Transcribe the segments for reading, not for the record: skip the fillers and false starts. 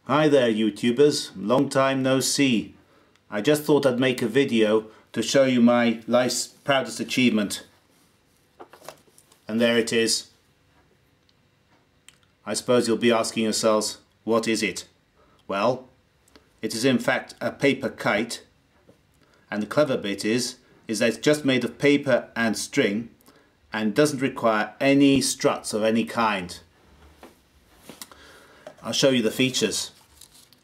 Hi there YouTubers, long time no see. I just thought I'd make a video to show you my life's proudest achievement. And there it is. I suppose you'll be asking yourselves, what is it? Well, it is in fact a paper kite, and the clever bit is that it's just made of paper and string and doesn't require any struts of any kind. I'll show you the features.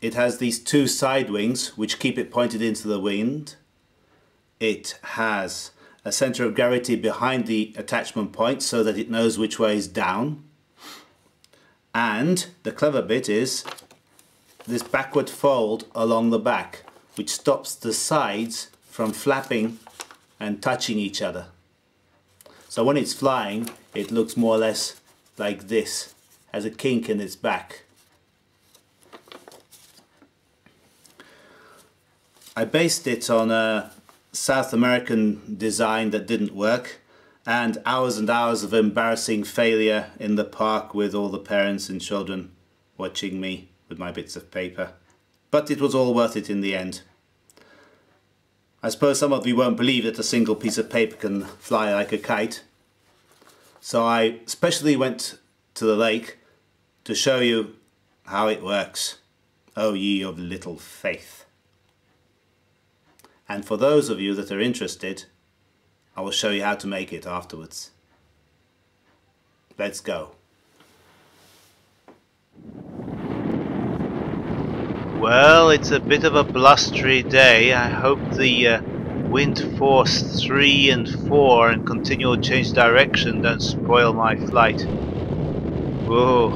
It has these two side wings which keep it pointed into the wind. It has a center of gravity behind the attachment point so that it knows which way is down. And the clever bit is this backward fold along the back, which stops the sides from flapping and touching each other. So when it's flying, it looks more or less like this, has a kink in its back. I based it on a South American design that didn't work, and hours of embarrassing failure in the park with all the parents and children watching me with my bits of paper. But it was all worth it in the end. I suppose some of you won't believe that a single piece of paper can fly like a kite. So I specially went to the lake to show you how it works. O ye of little faith. And for those of you that are interested, I will show you how to make it afterwards. Let's go. Well, it's a bit of a blustery day. I hope the wind force 3 and 4 and continual change direction don't spoil my flight. Whoa,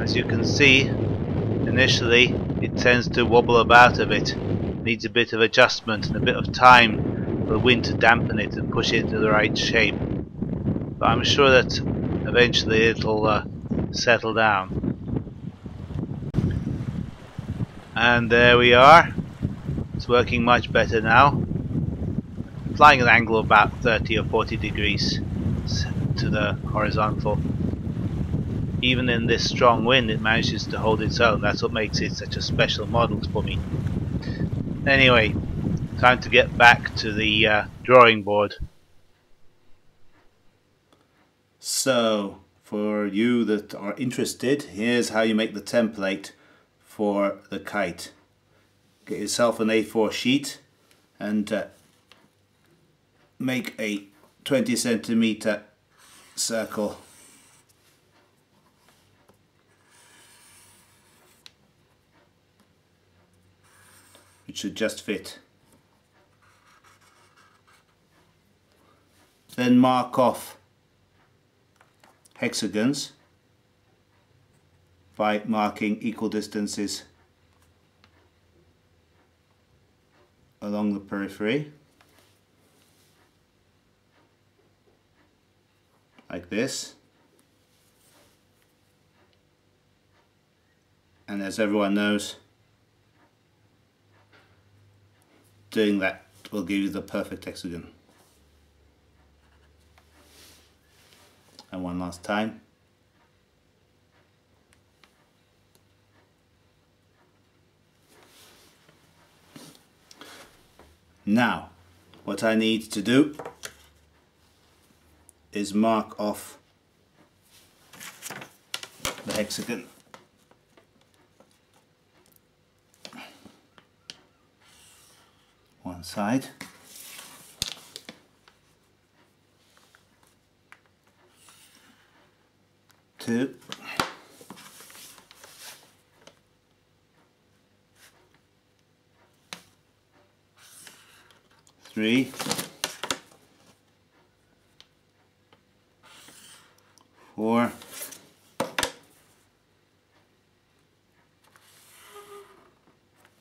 as you can see, initially it tends to wobble about a bit. Needs a bit of adjustment and a bit of time for the wind to dampen it and push it into the right shape. But I'm sure that eventually it'll settle down. And there we are. It's working much better now. Flying at an angle of about 30 or 40 degrees to the horizontal. Even in this strong wind it manages to hold its own. That's what makes it such a special model for me. Anyway, time to get back to the drawing board. So, for you that are interested, here's how you make the template for the kite. Get yourself an A4 sheet and make a 20 centimeter circle. It should just fit. Then mark off hexagons by marking equal distances along the periphery, like this. And as everyone knows, doing that will give you the perfect hexagon. And one last time. Now, what I need to do is mark off the hexagon. One side. Two. Three. Four.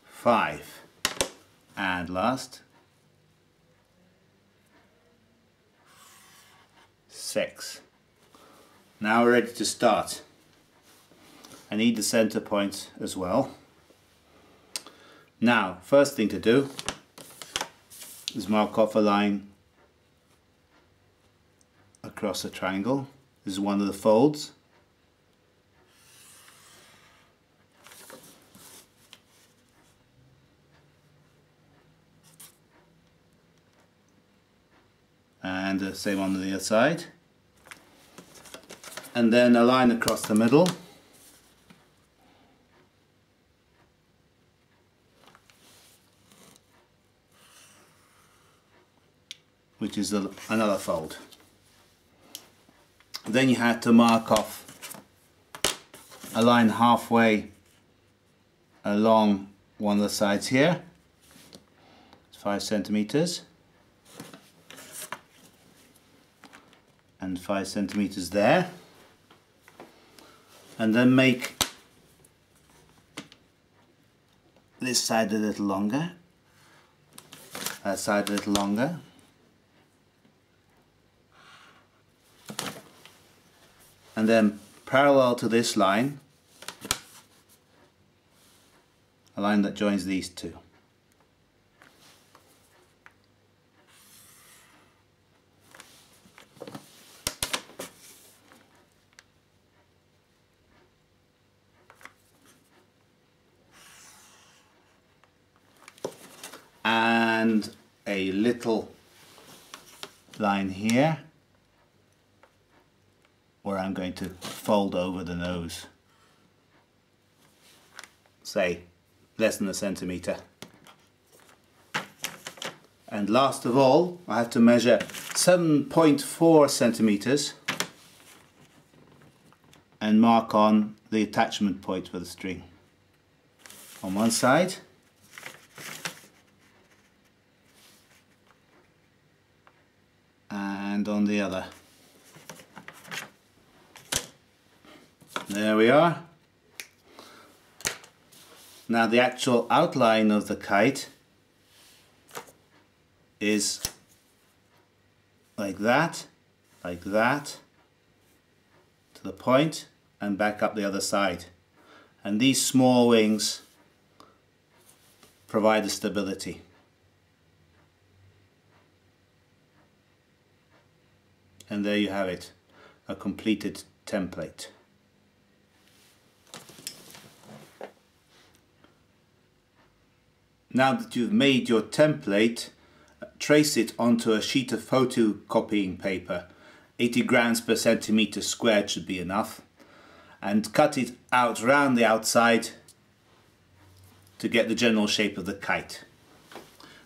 Five. And last, 6. Now we're ready to start. I need the center point as well. Now, first thing to do is mark off a line across a triangle. This is one of the folds. and the same on the other side, and then a line across the middle, which is another fold. Then you have to mark off a line halfway along one of the sides here. It's 5 centimeters and 5 centimeters there, and then make this side a little longer, that side a little longer, and then parallel to this line, a line that joins these two. And a little line here where I'm going to fold over the nose, say less than a centimeter. And last of all, I have to measure 7.4 centimeters and mark on the attachment point for the string on one side and on the other. There we are. Now the actual outline of the kite is like that, to the point and back up the other side. And these small wings provide the stability. And there you have it, a completed template. Now that you've made your template, trace it onto a sheet of photocopying paper. 80 grams per centimeter squared should be enough. And cut it out round the outside to get the general shape of the kite.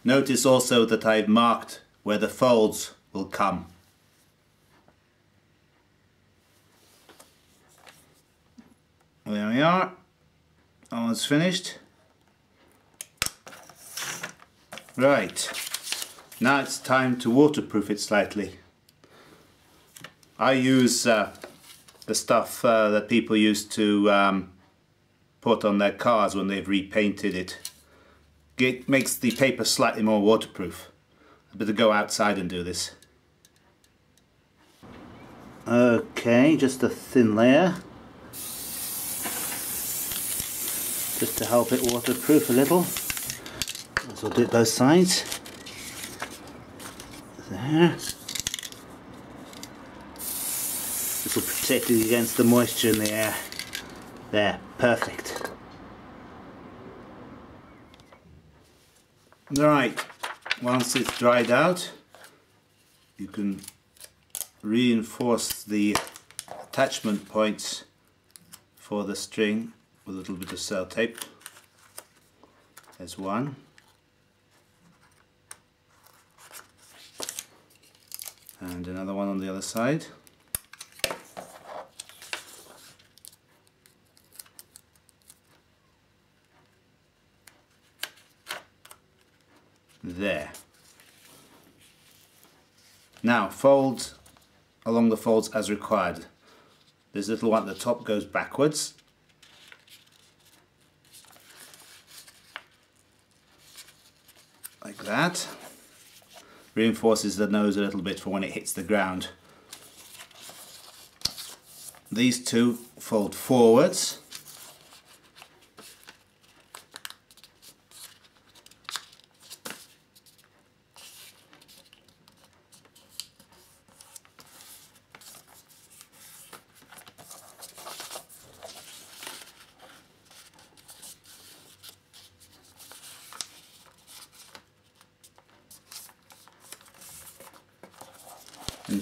Notice also that I've marked where the folds will come. There we are, almost finished. Right, now it's time to waterproof it slightly. I use the stuff that people used to put on their cars when they've repainted it. It makes the paper slightly more waterproof. I better go outside and do this. Okay, just a thin layer, just to help it waterproof a little. So I'll do it both sides. There. This will protect it against the moisture in the air. There, perfect. Right, once it's dried out, you can reinforce the attachment points for the string with a little bit of sellotape. There's one. And another one on the other side. There. Now fold along the folds as required. This little one at the top goes backwards. Like that. Reinforces the nose a little bit for when it hits the ground. These two fold forwards.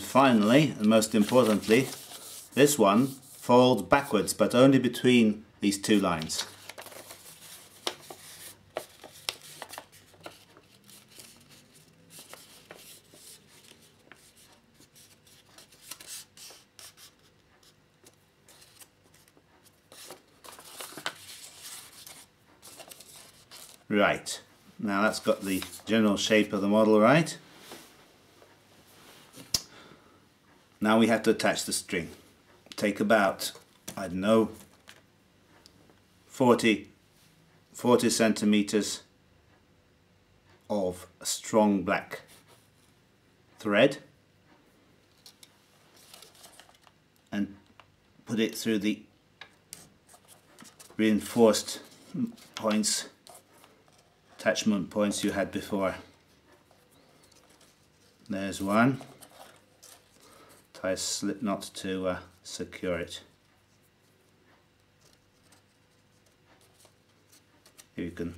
finally, and most importantly, this one folds backwards, but only between these two lines. Right, now that's got the general shape of the model right. Now we have to attach the string. Take about, I don't know, 40 centimeters of strong black thread and put it through the reinforced points, attachment points you had before. There's one. Tie a slip knot to secure it. Here you can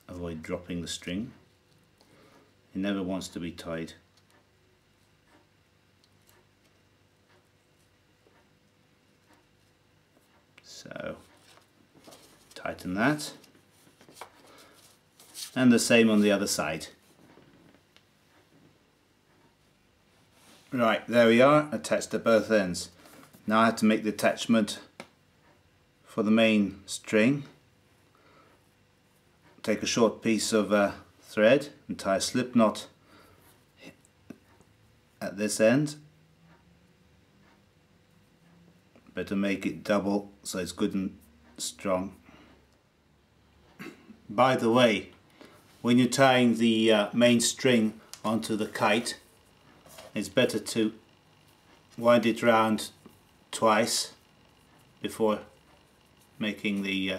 avoid dropping the string. It never wants to be tied. So tighten that. And the same on the other side. Right, there we are, attached to both ends. Now I have to make the attachment for the main string. Take a short piece of thread and tie a slip knot at this end. Better make it double so it's good and strong. By the way, when you're tying the main string onto the kite, it's better to wind it round twice before making the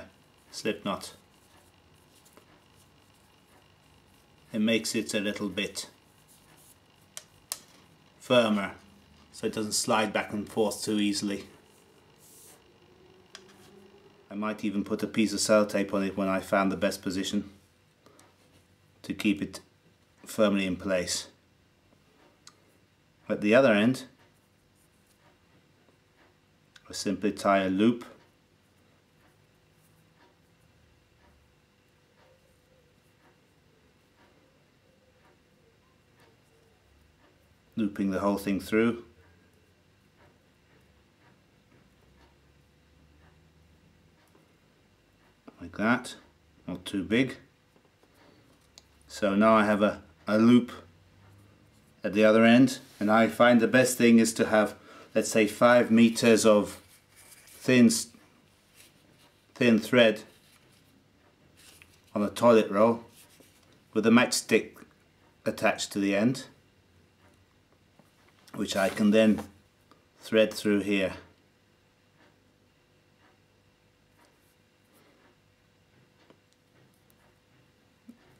slip knot. It makes it a little bit firmer so it doesn't slide back and forth too easily. I might even put a piece of sellotape on it when I found the best position to keep it firmly in place. At the other end, I simply tie a loop looping the whole thing through. Like that, not too big. So now I have a loop at the other end, and I find the best thing is to have, let's say, 5 meters of thin thread on a toilet roll with a matchstick attached to the end, which I can then thread through here.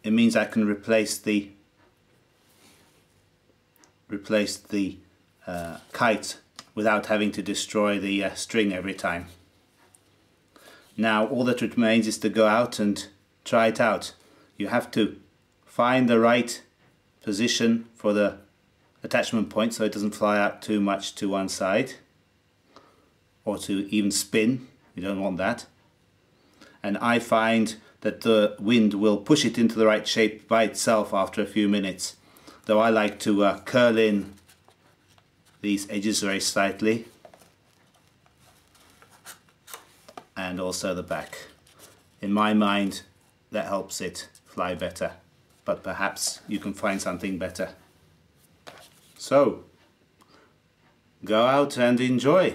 It means I can replace the kite without having to destroy the string every time. Now all that remains is to go out and try it out. You have to find the right position for the attachment point so it doesn't fly out too much to one side or to even spin. You don't want that. And I find that the wind will push it into the right shape by itself after a few minutes, though I like to curl in these edges very slightly, and also the back. In my mind, that helps it fly better, but perhaps you can find something better. So, go out and enjoy.